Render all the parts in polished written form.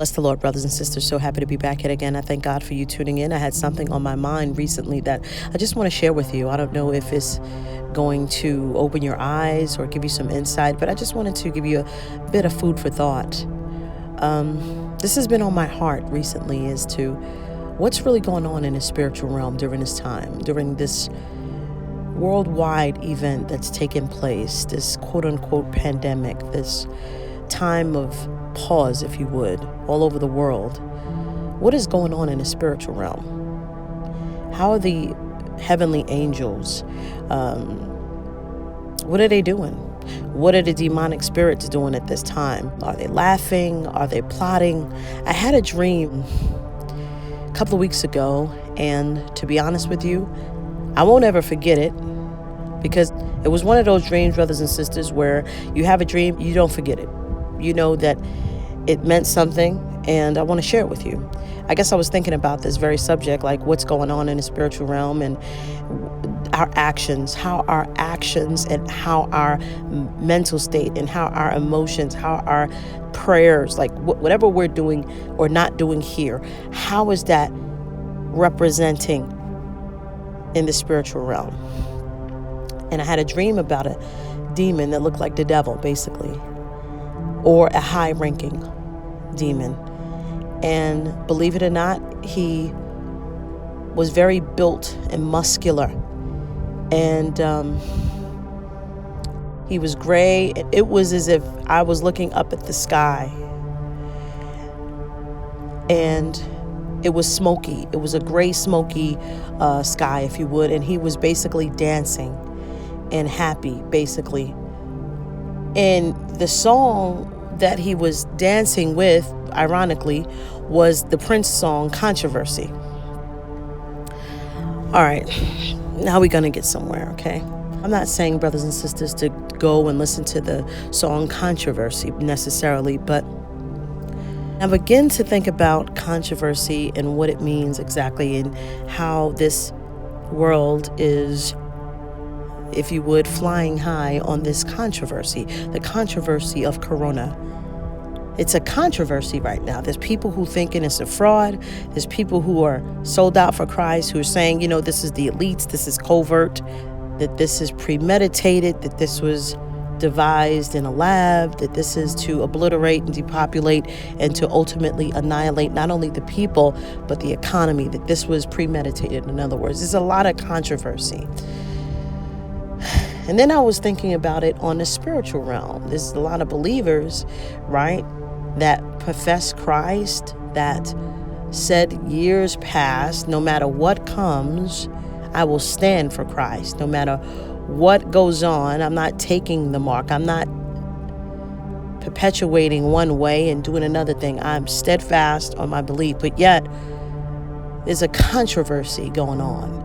Bless the Lord, brothers and sisters. So happy to be back yet again. I thank God for you tuning in. I had something on my mind recently that I just want to share with you. I don't know if it's going to open your eyes or give you some insight, but I just wanted to give you a bit of food for thought. This has been on my heart recently as to what's really going on in the spiritual realm during this time, during this worldwide event that's taken place, this quote-unquote pandemic, this time of pause, if you would, all over the world. What is going on in the spiritual realm? How are the heavenly angels? What are they doing? What are the demonic spirits doing at this time? Are they laughing? Are they plotting? I had a dream a couple of weeks ago, and to be honest with you, I won't ever forget it, because it was one of those dreams, brothers and sisters, where you have a dream, you don't forget it. You know that it meant something, and I want to share it with you. I guess I was thinking about this very subject, like what's going on in the spiritual realm and our actions, how our actions and how our mental state and how our emotions, how our prayers, like whatever we're doing or not doing here, how is that representing in the spiritual realm? And I had a dream about a demon that looked like the devil, basically, or a high-ranking demon. And believe it or not, he was very built and muscular. And he was gray. It was as if I was looking up at the sky. And it was smoky. It was a gray, smoky sky, if you would. And he was basically dancing and happy, basically. And the song that he was dancing with, ironically, was the Prince song, Controversy. All right, now we're going to get somewhere, okay? I'm not saying, brothers and sisters, to go and listen to the song Controversy necessarily, but I begin to think about controversy and what it means exactly, and how this world is, if you would, flying high on this controversy, the controversy of Corona. It's a controversy right now. There's people who thinking it's a fraud. There's people who are sold out for Christ, who are saying, you know, this is the elites, this is covert, that this is premeditated, that this was devised in a lab, that this is to obliterate and depopulate and to ultimately annihilate not only the people, but the economy, that this was premeditated. In other words, there's a lot of controversy. And then I was thinking about it on the spiritual realm. There's a lot of believers, right, that profess Christ, that said years past, no matter what comes, I will stand for Christ. No matter what goes on, I'm not taking the mark. I'm not perpetuating one way and doing another thing. I'm steadfast on my belief. But yet, there's a controversy going on.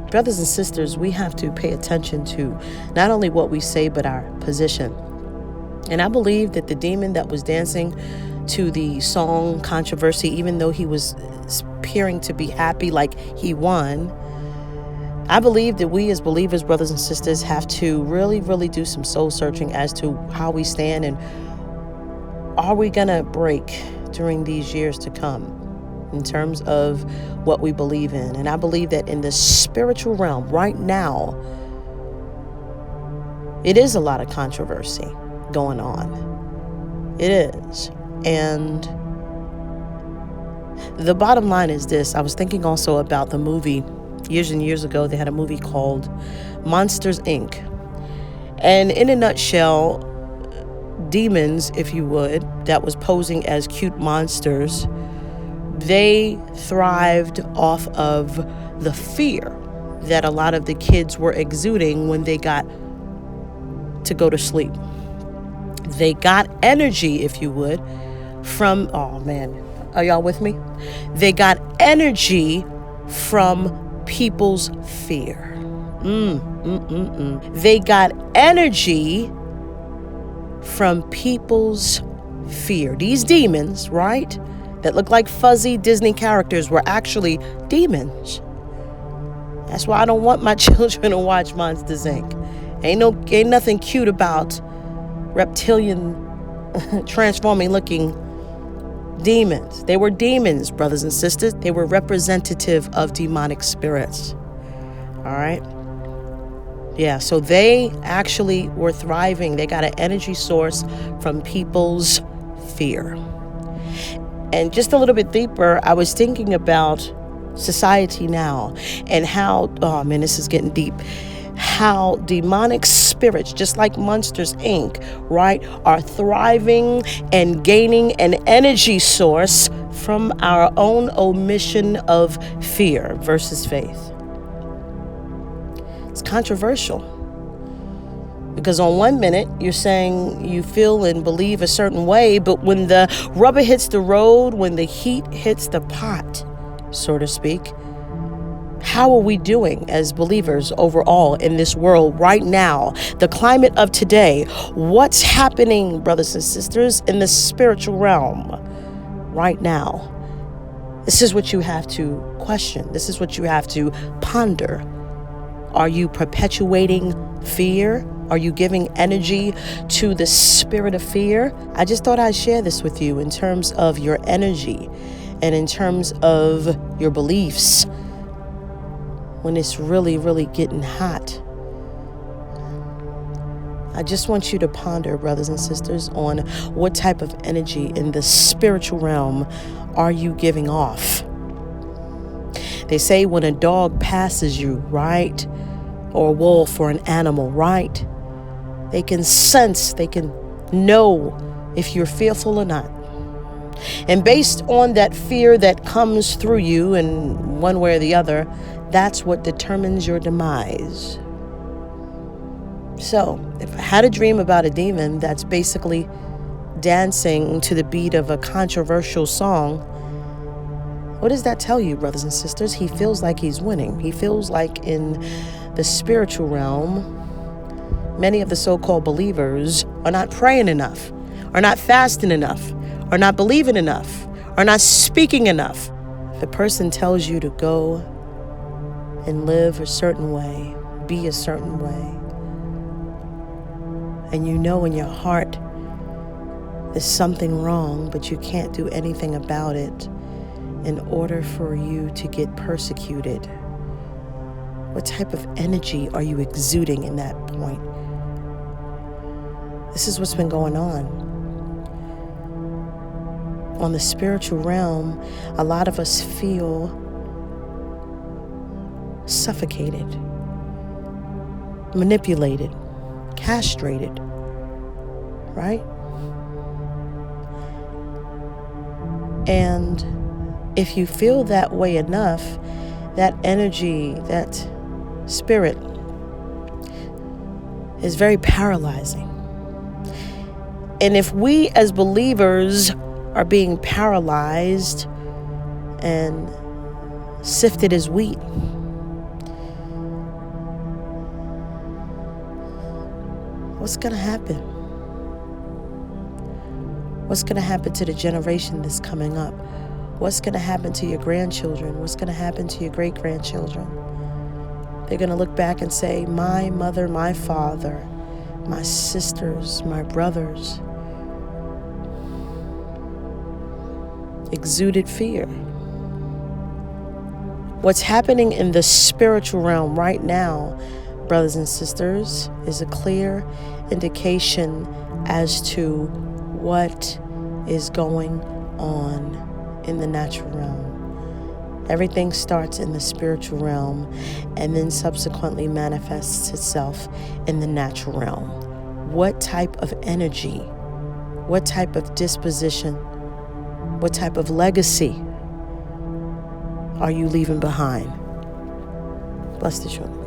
Brothers and sisters, we have to pay attention to not only what we say, but our position. And I believe that the demon that was dancing to the song Controversy, even though he was appearing to be happy like he won, I believe that we as believers, brothers and sisters, have to really, really do some soul searching as to how we stand, and are we going to break during these years to come in terms of what we believe in. And I believe that in the spiritual realm right now, it is a lot of controversy going on. It is. And the bottom line is this. I was thinking also about the movie. Years and years ago, they had a movie called Monsters, Inc. And in a nutshell, demons, if you would, that was posing as cute monsters, they thrived off of the fear that a lot of the kids were exuding when they got to go to sleep. They got energy, if you would, from, oh man, are y'all with me? They got energy from people's fear. They got energy from people's fear. These demons, right, that look like fuzzy Disney characters were actually demons. That's why I don't want my children to watch Monsters, Inc. Ain't nothing cute about reptilian transforming looking Demons. They were demons, brothers and sisters. They were representative of demonic spirits. All right. Yeah, so they actually were thriving. They got an energy source from people's fear. And just a little bit deeper, I was thinking about society now and how, oh man, this is getting deep, how demonic spirits, just like Monsters Inc., right, are thriving and gaining an energy source from our own omission of fear versus faith. It's controversial. Because on one minute, you're saying you feel and believe a certain way, but when the rubber hits the road, when the heat hits the pot, so to speak, how are we doing as believers overall in this world right now? The climate of today, what's happening, brothers and sisters, in the spiritual realm right now? This is what you have to question. This is what you have to ponder. Are you perpetuating fear? Are you giving energy to the spirit of fear? I just thought I'd share this with you in terms of your energy and in terms of your beliefs when it's really, really getting hot. I just want you to ponder, brothers and sisters, on what type of energy in the spiritual realm are you giving off? They say when a dog passes you, right? Or a wolf or an animal, right? They can sense, they can know if you're fearful or not. And based on that fear that comes through you in one way or the other, that's what determines your demise. So, if I had a dream about a demon that's basically dancing to the beat of a controversial song, what does that tell you, brothers and sisters? He feels like he's winning. He feels like in the spiritual realm, many of the so-called believers are not praying enough, are not fasting enough, are not believing enough, are not speaking enough. If a person tells you to go and live a certain way, be a certain way, and you know in your heart there's something wrong, but you can't do anything about it in order for you to get persecuted, what type of energy are you exuding in that point? This is what's been going on. On the spiritual realm, a lot of us feel suffocated, manipulated, castrated, right? And if you feel that way enough, that energy, that spirit is very paralyzing. And if we as believers are being paralyzed and sifted as wheat, what's going to happen? What's going to happen to the generation that's coming up? What's going to happen to your grandchildren? What's going to happen to your great-grandchildren? They're going to look back and say, my mother, my father, my sisters, my brothers exuded fear. What's happening in the spiritual realm right now, brothers and sisters, is a clear indication as to what is going on in the natural realm. Everything starts in the spiritual realm and then subsequently manifests itself in the natural realm. What type of energy, what type of disposition, what type of legacy are you leaving behind? Bless the children.